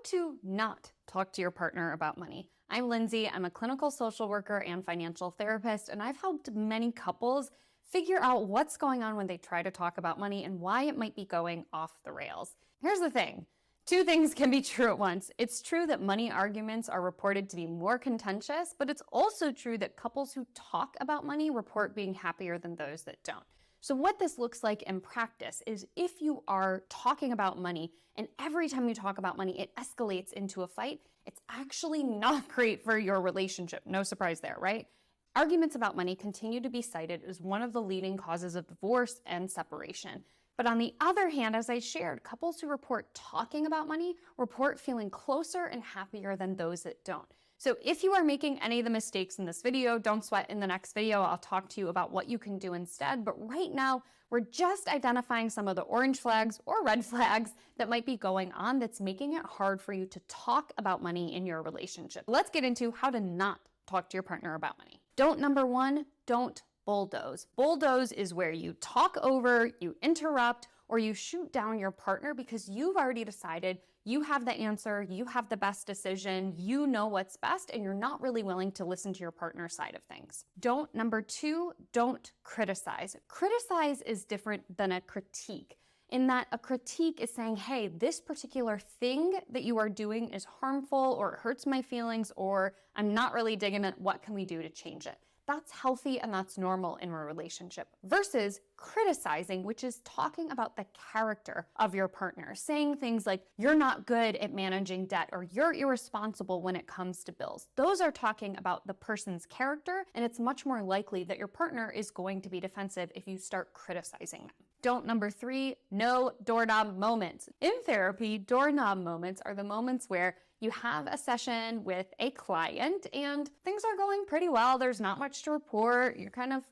to not talk to your partner about money. I'm Lindsay. I'm a clinical social worker and financial therapist, and I've helped many couples figure out what's going on when they try to talk about money and why it might be going off the rails. Here's the thing. Two things can be true at once. It's true that money arguments are reported to be more contentious, but it's also true that couples who talk about money report being happier than those that don't. So what this looks like in practice is if you are talking about money and every time you talk about money, it escalates into a fight, it's actually not great for your relationship. No surprise there, right? Arguments about money continue to be cited as one of the leading causes of divorce and separation. But on the other hand, as I shared, couples who report talking about money report feeling closer and happier than those that don't. So if you are making any of the mistakes in this video, don't sweat. In the next video, I'll talk to you about what you can do instead. But right now, we're just identifying some of the orange flags or red flags that might be going on that's making it hard for you to talk about money in your relationship. Let's get into how to not talk to your partner about money. Number one, don't bulldoze. Bulldoze is where you talk over, you interrupt, or you shoot down your partner because you've already decided you have the answer, you have the best decision, you know what's best, and you're not really willing to listen to your partner's side of things. Number two, don't criticize. Criticize is different than a critique, in that a critique is saying, hey, this particular thing that you are doing is harmful, or it hurts my feelings, or I'm not really digging it, what can we do to change it? That's healthy and that's normal in a relationship versus criticizing, which is talking about the character of your partner, saying things like, you're not good at managing debt or you're irresponsible when it comes to bills. Those are talking about the person's character, and it's much more likely that your partner is going to be defensive if you start criticizing them. Number three, no doorknob moments. In therapy, doorknob moments are the moments where you have a session with a client and things are going pretty well. There's not much to report. You're kind of,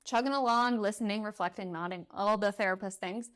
chugging along, listening, reflecting, nodding, all the therapist things.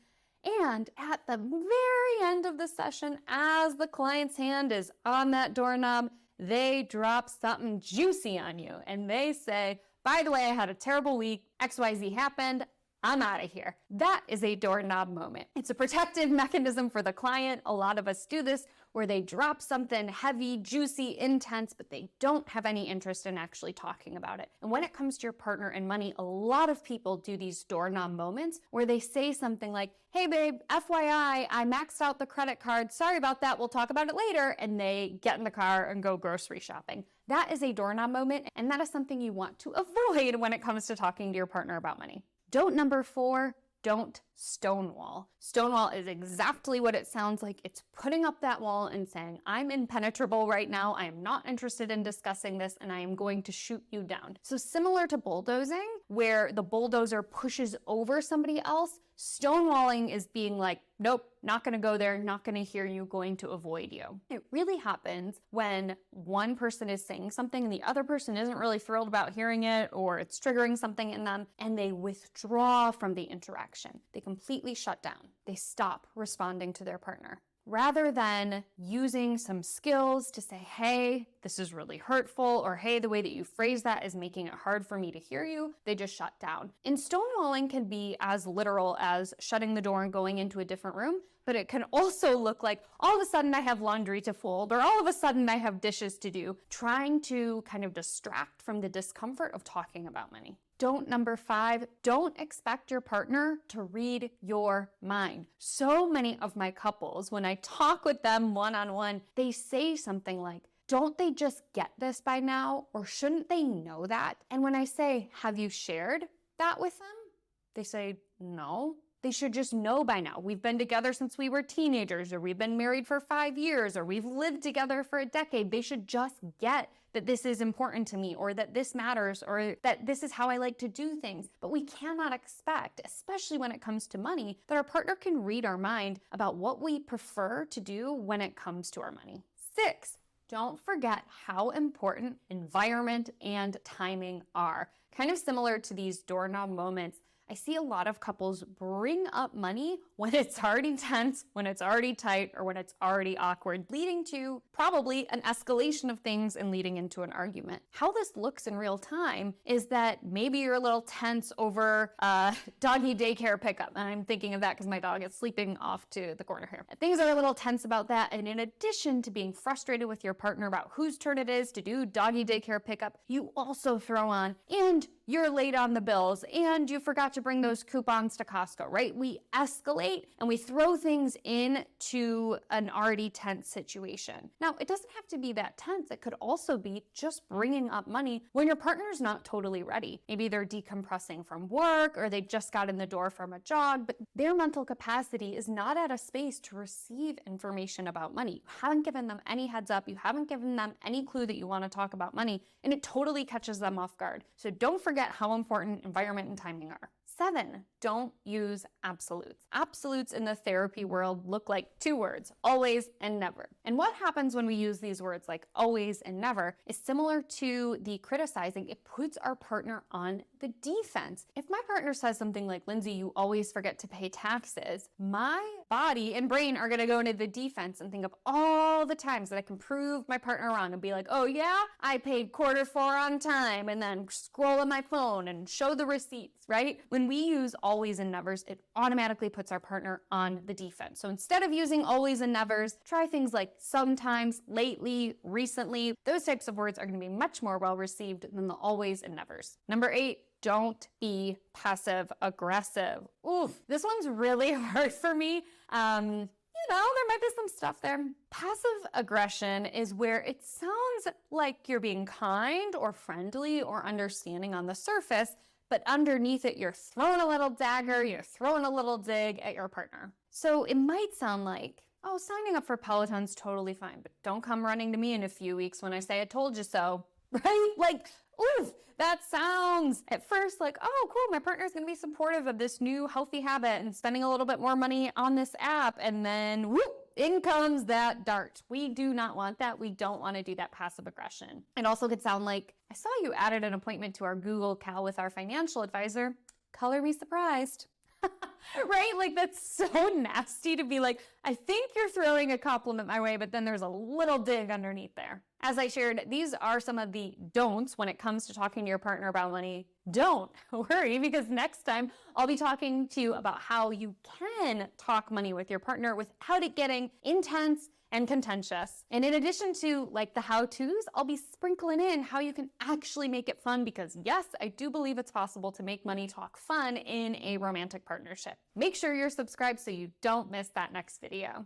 And at the very end of the session, as the client's hand is on that doorknob, they drop something juicy on you and they say, by the way, I had a terrible week. XYZ happened. I'm out of here. That is a doorknob moment. It's a protective mechanism for the client. A lot of us do this where they drop something heavy, juicy, intense, but they don't have any interest in actually talking about it. And when it comes to your partner and money, a lot of people do these doorknob moments where they say something like, hey babe, FYI, I maxed out the credit card. Sorry about that. We'll talk about it later. And they get in the car and go grocery shopping. That is a doorknob moment. And that is something you want to avoid when it comes to talking to your partner about money. Number four, don't stonewall. Stonewall is exactly what it sounds like. It's putting up that wall and saying, I'm impenetrable right now. I am not interested in discussing this and I am going to shoot you down. So similar to bulldozing, where the bulldozer pushes over somebody else, stonewalling is being like, nope, not going to go there, not going to hear you, going to avoid you. It really happens when one person is saying something and the other person isn't really thrilled about hearing it, or it's triggering something in them, and they withdraw from the interaction. They completely shut down. They stop responding to their partner. Rather than using some skills to say, hey, this is really hurtful, or hey, the way that you phrase that is making it hard for me to hear you, they just shut down. And stonewalling can be as literal as shutting the door and going into a different room, but it can also look like all of a sudden I have laundry to fold, or all of a sudden I have dishes to do, trying to kind of distract from the discomfort of talking about money. Number five, don't expect your partner to read your mind. So many of my couples, when I talk with them one-on-one, they say something like, don't they just get this by now? Or shouldn't they know that? And when I say, have you shared that with them? They say, no. They should just know by now. We've been together since we were teenagers, or we've been married for 5 years, or we've lived together for a decade. They should just get that this is important to me, or that this matters, or that this is how I like to do things. But we cannot expect, especially when it comes to money, that our partner can read our mind about what we prefer to do when it comes to our money. 6, don't forget how important environment and timing are. Kind of similar to these doorknob moments, I see a lot of couples bring up money when it's already tense, when it's already tight, or when it's already awkward, leading to probably an escalation of things and leading into an argument. How this looks in real time is that maybe you're a little tense over doggy daycare pickup. And I'm thinking of that because my dog is sleeping off to the corner here. Things are a little tense about that. And in addition to being frustrated with your partner about whose turn it is to do doggy daycare pickup, you also throw on, and you're late on the bills, and you forgot to bring those coupons to Costco, right? We escalate and we throw things into an already tense situation. Now, it doesn't have to be that tense. It could also be just bringing up money when your partner's not totally ready. Maybe they're decompressing from work, or they just got in the door from a jog, but their mental capacity is not at a space to receive information about money. You haven't given them any heads up. You haven't given them any clue that you want to talk about money, and it totally catches them off guard. So don't forget how important environment and timing are. 7, don't use absolutes. Absolutes in the therapy world look like 2 words, always and never. And what happens when we use these words like always and never is similar to the criticizing. It puts our partner on the defense. If my partner says something like, Lindsay, you always forget to pay taxes, my body and brain are gonna go into the defense and think of all the times that I can prove my partner wrong and be like, oh yeah, I paid Q4 on time, and then scroll on my phone and show the receipts, right? When we use always and nevers, it automatically puts our partner on the defense. So instead of using always and nevers, try things like sometimes, lately, recently. Those types of words are going to be much more well received than the always and nevers. Number 8, don't be passive aggressive. Oof, this one's really hard for me. There might be some stuff there. Passive aggression is where it sounds like you're being kind or friendly or understanding on the surface, but underneath it, you're throwing a little dagger, you're throwing a little dig at your partner. So it might sound like, oh, signing up for Peloton's totally fine, but don't come running to me in a few weeks when I say I told you so, right? Like, oof, that sounds at first like, oh, cool, my partner's gonna be supportive of this new healthy habit and spending a little bit more money on this app, and then whoop, in comes that dart. We do not want that. We don't want to do that passive aggression. It also could sound like, I saw you added an appointment to our Google Cal with our financial advisor. Color me surprised. Right? Like, that's so nasty to be like, I think you're throwing a compliment my way, but then there's a little dig underneath there. As I shared, these are some of the don'ts when it comes to talking to your partner about money. Don't worry, because next time I'll be talking to you about how you can talk money with your partner without it getting intense and contentious. And in addition to like the how-tos, I'll be sprinkling in how you can actually make it fun, because yes, I do believe it's possible to make money talk fun in a romantic partnership. Make sure you're subscribed so you don't miss that next video.